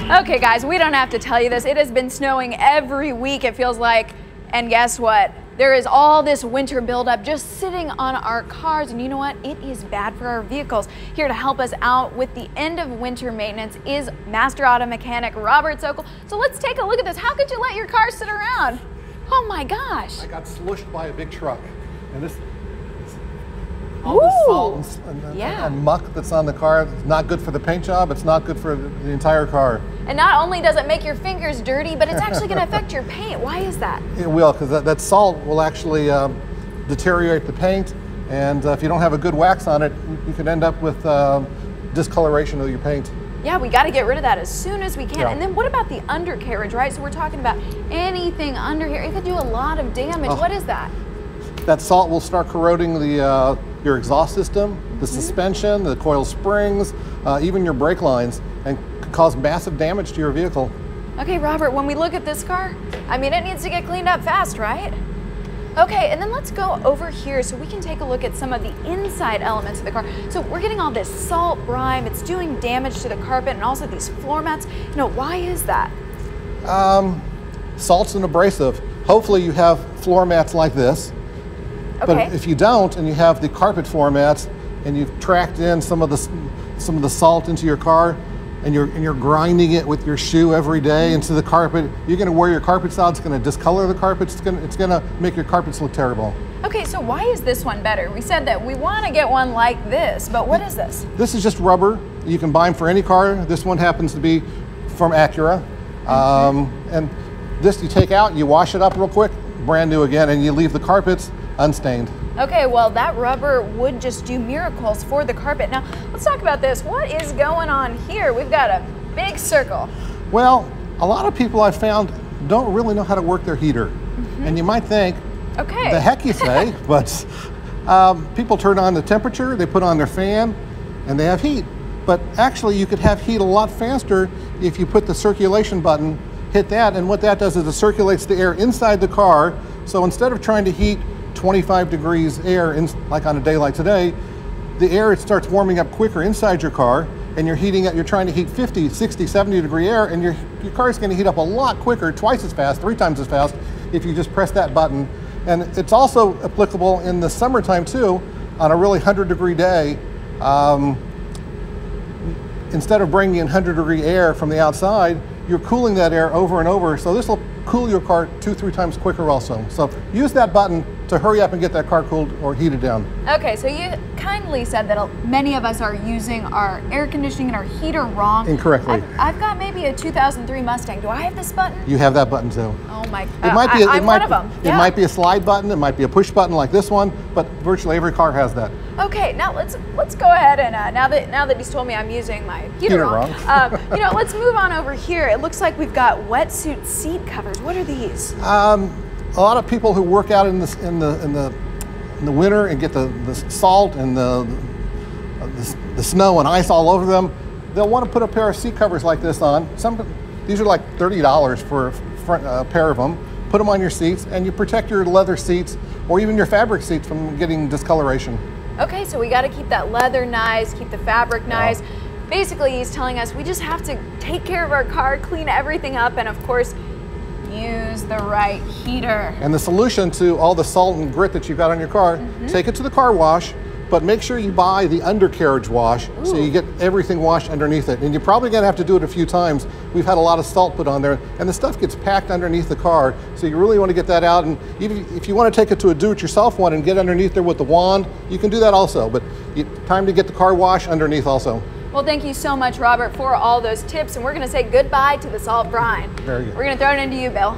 Okay guys, we don't have to tell you this. It has been snowing every week, it feels like. And guess what? There is all this winter buildup just sitting on our cars, and you know what? It is bad for our vehicles. Here to help us out with the end of winter maintenance is Master Auto Mechanic Robert Sokol. So let's take a look at this. How could you let your car sit around? Oh my gosh. I got slushed by a big truck, and this all this salt and muck that's on the car is not good for the paint job. It's not good for the entire car. And not only does it make your fingers dirty, but it's actually going to affect your paint. Why is that? It will, because that salt will actually deteriorate the paint, and if you don't have a good wax on it, you can end up with discoloration of your paint. Yeah, we got to get rid of that as soon as we can. Yeah. And then what about the undercarriage, right? So we're talking about anything under here. It could do a lot of damage. What is that? That salt will start corroding the your exhaust system, the suspension, the coil springs, even your brake lines, and could cause massive damage to your vehicle. Okay, Robert, when we look at this car, I mean, it needs to get cleaned up fast, right? Okay, and then let's go over here so we can take a look at some of the inside elements of the car. So we're getting all this salt, brine, it's doing damage to the carpet and also these floor mats. You know, why is that? Salt's an abrasive. Hopefully you have floor mats like this. Okay. But if you don't, and you have the carpet floor mats, and you've tracked in some of the salt into your car, and you're grinding it with your shoe every day into the carpet, you're going to wear your carpets out. It's going to discolor the carpet. It's going to make your carpets look terrible. Okay, so why is this one better? We said that we want to get one like this, but what is this? This is just rubber. You can buy them for any car. This one happens to be from Acura, and this you take out, you wash it up real quick, brand new again, and you leave the carpets unstained. Okay, well that rubber would just do miracles for the carpet. Now, let's talk about this. What is going on here? We've got a big circle. Well, a lot of people I've found don't really know how to work their heater. And you might think, okay, the heck you say, but people turn on the temperature, they put on their fan, and they have heat. But actually you could have heat a lot faster if you put the circulation button, hit that, and what that does is it circulates the air inside the car. So instead of trying to heat 25 degrees air, like on a day like today, the air, it starts warming up quicker inside your car, and you're trying to heat 50, 60, 70 degree air, and your car is going to heat up a lot quicker, twice as fast, 3 times as fast, if you just press that button. And it's also applicable in the summertime too, on a really 100-degree day. Instead of bringing in 100-degree air from the outside, you're cooling that air over and over, so this will cool your car 2-3 times quicker also. So use that button to hurry up and get that car cooled or heated down. Okay, so you kindly said that many of us are using our air conditioning and our heater wrong. Incorrectly. I've got maybe a 2003 Mustang. Do I have this button? You have that button too. Oh my, I'm one of them. It might be a slide button, it might be a push button like this one, but virtually every car has that. Okay, now let's go ahead and now that he's told me I'm using my heater wrong. You know, let's move on over here. It looks like we've got wetsuit seat covers. What are these? A lot of people who work out in the winter and get the salt and the snow and ice all over them, they'll want to put a pair of seat covers like this on. These are like $30 for a pair of them. Put them on your seats, and you protect your leather seats or even your fabric seats from getting discoloration. Okay, so we got to keep that leather nice, keep the fabric nice. Basically, he's telling us we just have to take care of our car, clean everything up, and of course, use the right heater. And the solution to all the salt and grit that you've got on your car, take it to the car wash, but make sure you buy the undercarriage wash so you get everything washed underneath it. And you're probably gonna have to do it a few times. We've had a lot of salt put on there, and the stuff gets packed underneath the car, so you really want to get that out. And even if you want to take it to a do-it-yourself one and get underneath there with the wand, you can do that also, but time to get the car wash underneath also. Well, thank you so much, Robert, for all those tips, and we're going to say goodbye to the salt brine. Very good. We're going to throw it into you, Bill.